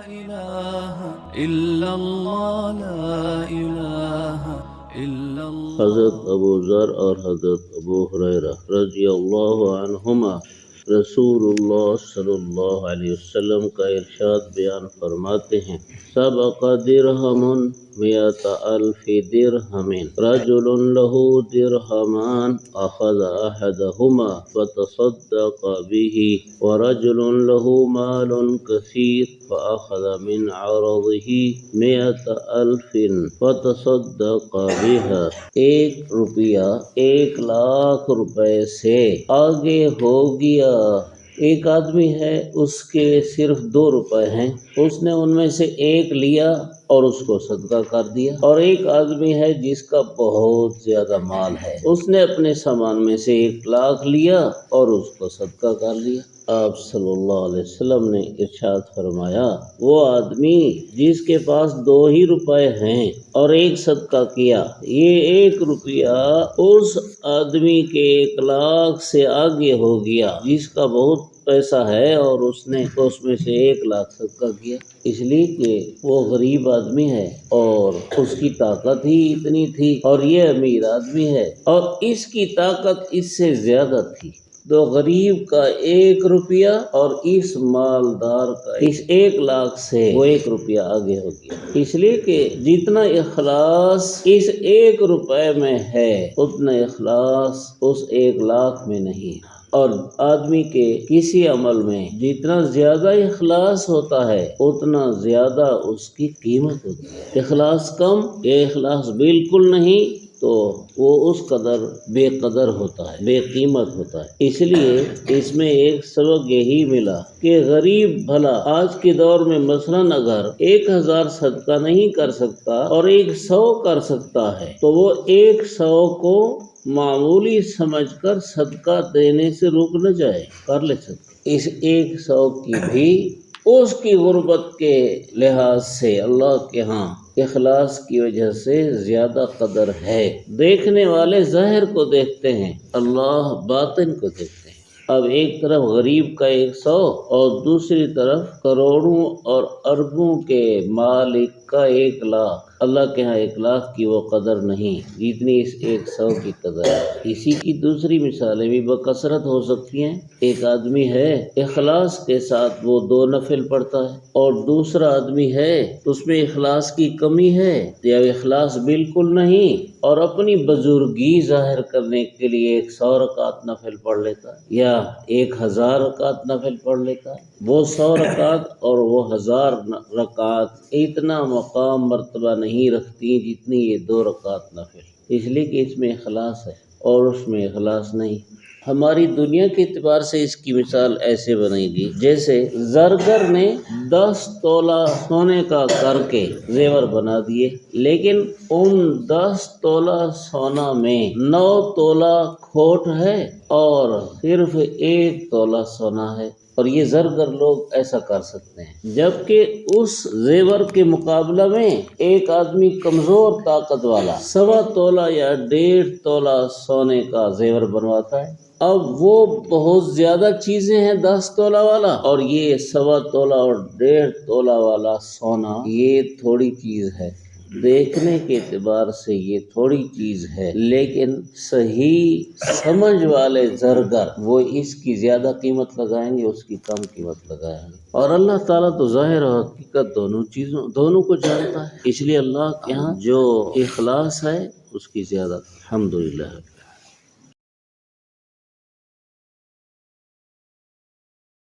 إله إلا الله لا إله إلا الله. حضرت ابو ذر اور حضرت ابو ہریرہ رضی اللہ عنہما رسول اللہ صلی اللہ علیہ وسلم کا ارشاد بیان فرماتے ہیں، سبق درہم مئۃ الف درہم، رجل لہ درہمان اخذ احدہما فتصدق به، ورجل لہ مال کثیر فاخذ من عرضه مئۃ الف فتصدق بها۔ ایک روپیہ 1,00,000 روپے سے آگے ہو گیا۔ ایک آدمی ہے، اس کے صرف 2 روپے ہیں، اس نے ان میں سے ایک لیا اور اس کو صدقہ کر دیا۔ اور ایک آدمی ہے جس کا بہت زیادہ مال ہے، اس نے اپنے سامان میں سے 1,00,000 لیا اور اس کو صدقہ کر لیا۔ آپ صلی اللہ علیہ وسلم نے ارشاد فرمایا، وہ آدمی جس کے پاس 2 ہی روپے ہیں اور ایک صدقہ کیا، یہ 1 روپیہ اس آدمی کے 1,00,000 سے آگے ہو گیا جس کا بہت پیسہ ہے اور اس نے اس میں سے 1,00,000 صدقہ کیا، اس لیے کہ وہ غریب آدمی ہے اور اس کی طاقت ہی اتنی تھی، اور یہ امیر آدمی ہے اور اس کی طاقت اس سے زیادہ تھی۔ تو غریب کا 1 روپیہ اور اس مالدار کا اس 1,00,000 سے وہ 1 روپیہ آگے ہو گیا، اس لیے کہ جتنا اخلاص اس 1 روپے میں ہے اتنا اخلاص اس 1,00,000 میں نہیں ہے۔ اور آدمی کے کسی عمل میں جتنا زیادہ اخلاص ہوتا ہے اتنا زیادہ اس کی قیمت ہوتی ہے۔ اخلاص کم یا اخلاص بالکل نہیں تو وہ اس قدر بے قدر ہوتا ہے، بے قیمت ہوتا ہے۔ اس لیے اس میں ایک سبق یہی ملا کہ غریب بھلا آج کے دور میں مثلاً اگر 1,000 صدقہ نہیں کر سکتا اور 100 کر سکتا ہے تو وہ 100 کو معمولی سمجھ کر صدقہ دینے سے رک نہ جائے، کر لے سکتا۔ اس 100 کی بھی اس کی غربت کے لحاظ سے اللہ کے ہاں اخلاص کی وجہ سے زیادہ قدر ہے۔ دیکھنے والے ظاہر کو دیکھتے ہیں، اللہ باطن کو دیکھتے ہیں۔ اب ایک طرف غریب کا 100 اور دوسری طرف کروڑوں اور اربوں کے مالک کا 1,00,000۔ اللہ کے ہاں 1,00,000 کی وہ قدر نہیں جتنی اس 100 کی قدر ہے۔ اسی کی دوسری مثالیں بھی بکثرت ہو سکتی ہیں۔ ایک آدمی ہے اخلاص کے ساتھ وہ 2 نفل پڑھتا ہے، اور دوسرا آدمی ہے اس میں اخلاص کی کمی ہے یا اخلاص بالکل نہیں اور اپنی بزرگی ظاہر کرنے کے لیے 100 رکعت نفل پڑھ لیتا ہے یا 1,000 رکعت نفل پڑھ لیتا ہے۔ وہ 100 رکعت اور وہ 1,000 رکعت اتنا مقام مرتبہ نہیں رکھتی جتنی یہ 2 رکعت نفل، اس لیے کہ اس میں اخلاص ہے اور اس میں اخلاص نہیں۔ ہماری دنیا کے اعتبار سے اس کی مثال ایسے بنے گی جیسے زرگر نے 10 تولہ سونے کا کر کے زیور بنا دیے، لیکن ان 10 تولہ سونا میں 9 تولہ کھوٹ ہے اور صرف 1 تولہ سونا ہے، اور یہ زرگر لوگ ایسا کر سکتے ہیں۔ جبکہ اس زیور کے مقابلہ میں ایک آدمی کمزور طاقت والا 1.25 تولہ یا 1.5 تولہ سونے کا زیور بنواتا ہے۔ اب وہ بہت زیادہ چیزیں ہیں 10 تولہ والا، اور یہ 1.25 تولہ اور 1.5 تولہ والا سونا یہ تھوڑی چیز ہے۔ دیکھنے کے اعتبار سے یہ تھوڑی چیز ہے، لیکن صحیح سمجھ والے زرگر وہ اس کی زیادہ قیمت لگائیں گے، اس کی کم قیمت لگائیں گے۔ اور اللہ تعالیٰ تو ظاہر و حقیقت دونوں کو جانتا ہے، اس لیے اللہ کے ہاں جو اخلاص ہے اس کی زیادہ الحمدللہ ہے۔